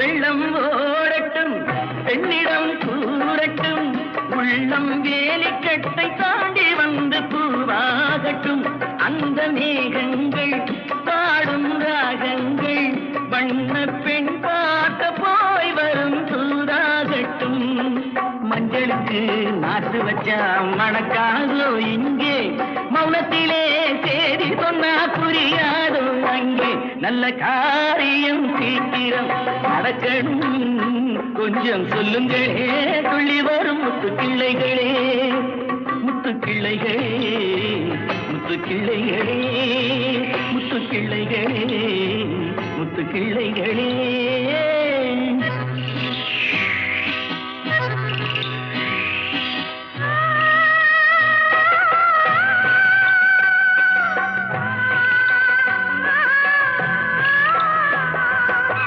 வெள்ளம் ஓடட்டும் பெண்ணிடம் கூடட்டும் உள்ளம் வேலிக்கட்டை தாண்டி வந்து பூவாகட்டும் அந்த மேகங்கள் பாடும் ராகங்கள் வண்ண பெண் பார்க்க போய் வரும் தூதாகட்டும் மஞ்சளுக்கு நாட்டு வச்சா மணக்காதோ இங்கே மௌனத்திலே சேதி சொன்னா புரியாதோ அங்கே நல்ல காரியம் சீக்கிரம் நடக்கணும் கொஞ்சம் சொல்லுங்களே துள்ளி வரும் முத்துக்கிள்ளைகளே முத்துக்கிள்ளைகளே முத்துக்கிள்ளைகளே முத்துக்கிள்ளைகளே முத்துக்கிள்ளைகளே